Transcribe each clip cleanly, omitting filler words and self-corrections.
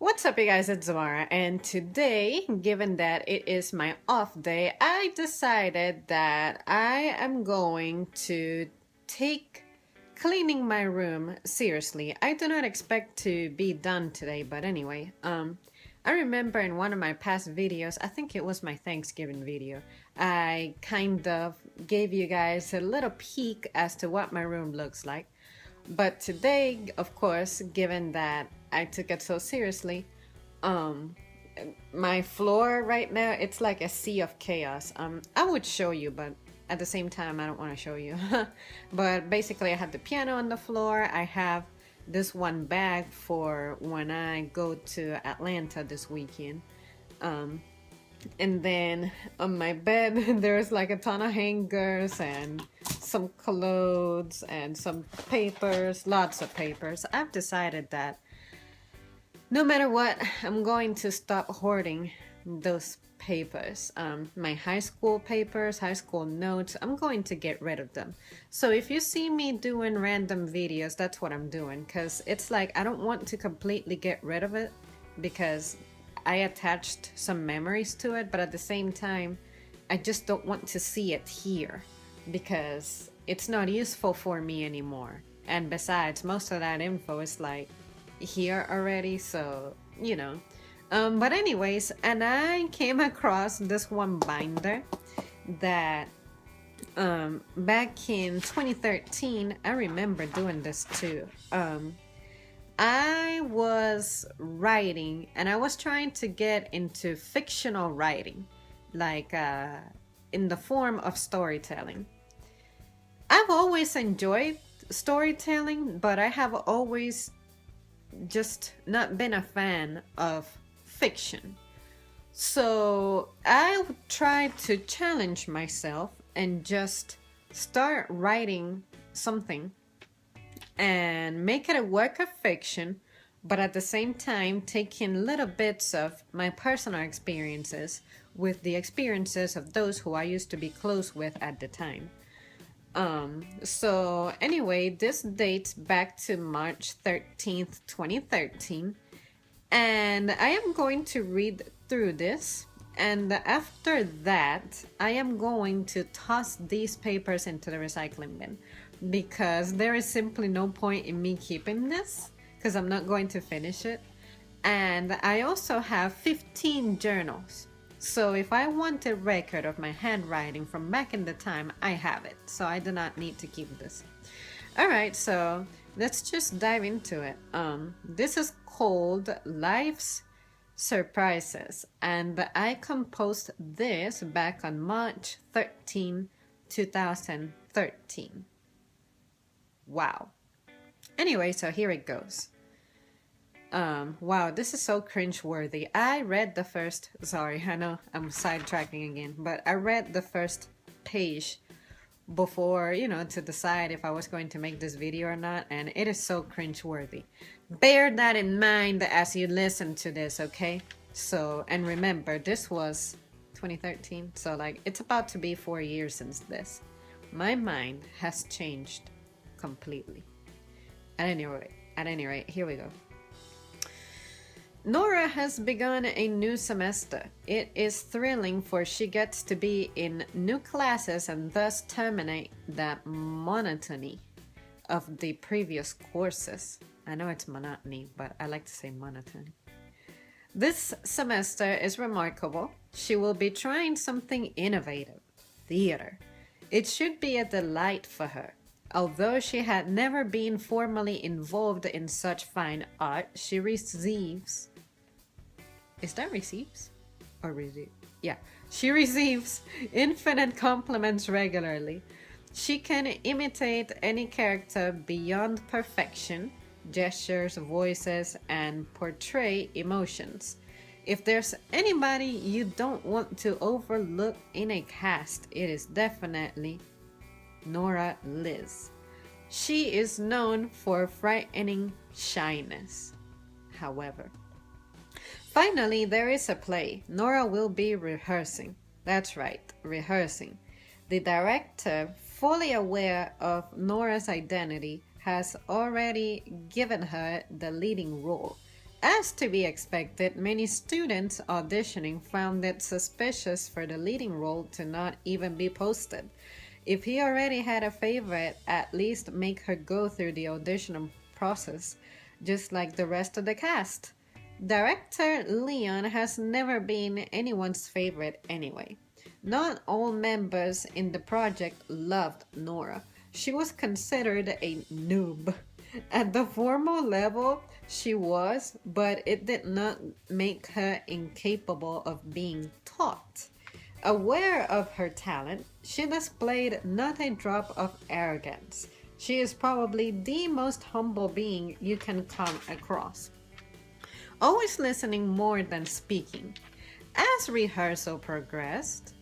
What's up, you guys? It's Zamara, and today, given that it is my off day, I decided that I am going to take cleaning my room seriously. I do not expect to be done today, but anyway, I remember in one of my past videos, I think it was my Thanksgiving video, I kind of gave you guys a little peek as to what my room looks like. But today, of course, given that I took it so seriously, um, my floor right now, it's like a sea of chaos. I would show you, but at the same time, I don't want to show you. But basically, I had the piano on the floor. I have this one bag for when I go to Atlanta this weekend. And then on my bed, there's like a ton of hangers and some clothes and some papers, lots of papers. I've decided that no matter what, I'm going to stop hoarding those papers. My high school papers, high school notes, I'm going to get rid of them. So if you see me doing random videos, that's what I'm doing. Because it's like I don't want to completely get rid of it because I attached some memories to it, but at the same time, I just don't want to see it here because it's not useful for me anymore. And besides, most of that info is like here already, so you know. But anyways, and I came across this one binder that back in 2013, I remember doing this too. I was writing and I was trying to get into fictional writing, like in the form of storytelling. I've always enjoyed storytelling, but I have always just not been a fan of fiction. So I tried to challenge myself and just start writing something and make it a work of fiction, but at the same time taking little bits of my personal experiences with the experiences of those who I used to be close with at the time. So anyway, this dates back to March 13th, 2013, and I am going to read through this, and after that, I am going to toss these papers into the recycling bin because there is simply no point in me keeping this because I'm not going to finish it. And I also have 15 journals. So if I want a record of my handwriting from back in the time, I have it. So I do not need to keep this. All right, so let's just dive into it. This is called Life's Surprises, and I composed this back on March 13, 2013. Wow. Anyway, so here it goes. Wow, this is so cringeworthy. I read the first, sorry, I know I'm sidetracking again, but I read the first page before, to decide if I was going to make this video or not, and it is so cringeworthy. Bear that in mind as you listen to this, okay? So, and remember, this was 2013, so like, it's about to be 4 years since this. My mind has changed completely. At any rate, here we go. Nora has begun a new semester. It is thrilling for she gets to be in new classes and thus terminate the monotony of the previous courses. I know it's monotony, but I like to say monotony. This semester is remarkable. She will be trying something innovative, theater. It should be a delight for her. Although she had never been formally involved in such fine art, she receives... Is that receives? Or receive? Yeah. She receives infinite compliments regularly. She can imitate any character beyond perfection, gestures, voices, and portray emotions. If there's anybody you don't want to overlook in a cast, it is definitely Nora Liz. She is known for frightening shyness, however. Finally, there is a play. Nora will be rehearsing. That's right, rehearsing. The director, fully aware of Nora's identity, has already given her the leading role. As to be expected, many students auditioning found it suspicious for the leading role to not even be posted. If he already had a favorite, at least make her go through the audition process, just like the rest of the cast. Director Leon has never been anyone's favorite anyway. Not all members in the project loved Nora. She was considered a noob. At the formal level, she was, but it did not make her incapable of being taught. Aware of her talent, she displayed not a drop of arrogance. She is probably the most humble being you can come across. Always listening more than speaking. As rehearsal progressed,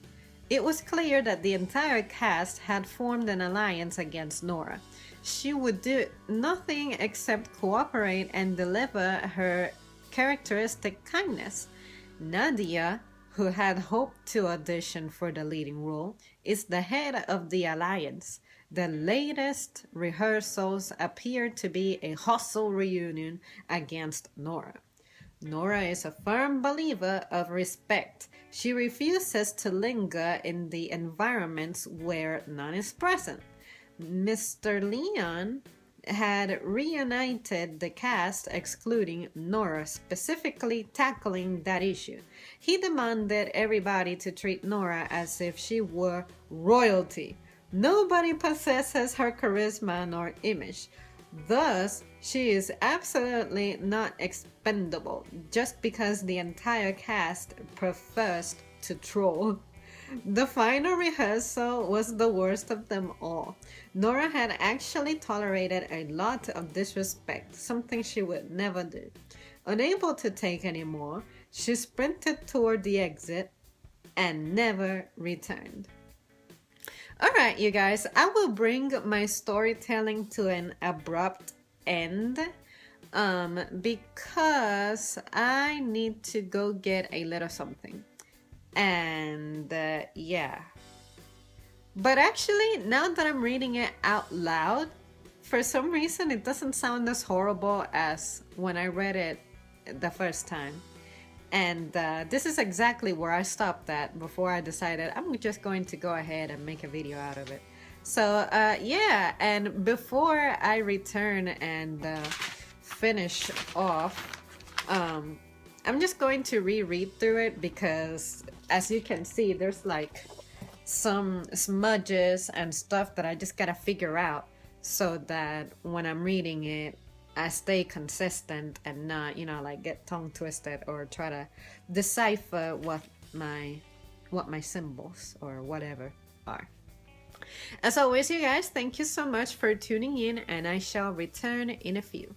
it was clear that the entire cast had formed an alliance against Nora. She would do nothing except cooperate and deliver her characteristic kindness. Nadia, who had hoped to audition for the leading role, is the head of the alliance. The latest rehearsals appear to be a hostile reunion against Nora. Nora is a firm believer of respect. She refuses to linger in the environments where none is present. Mr. Leon had reunited the cast, excluding Nora, specifically tackling that issue. He demanded everybody to treat Nora as if she were royalty. Nobody possesses her charisma nor image. Thus, she is absolutely not expendable just because the entire cast prefers to troll. The final rehearsal was the worst of them all. Nora had actually tolerated a lot of disrespect, something she would never do. Unable to take any more, she sprinted toward the exit and never returned. Alright, you guys, I will bring my storytelling to an abrupt end because I need to go get a little something. And yeah. But actually, now that I'm reading it out loud, for some reason it doesn't sound as horrible as when I read it the first time. And this is exactly where I stopped at before I decided I'm just going to go ahead and make a video out of it. So yeah, and before I return and finish off, I'm just going to reread through it because as you can see, there's like some smudges and stuff that I just gotta figure out so that when I'm reading it, I stay consistent and not, you know, like get tongue twisted or try to decipher what my symbols or whatever are. As always, you guys, thank you so much for tuning in, and I shall return in a few.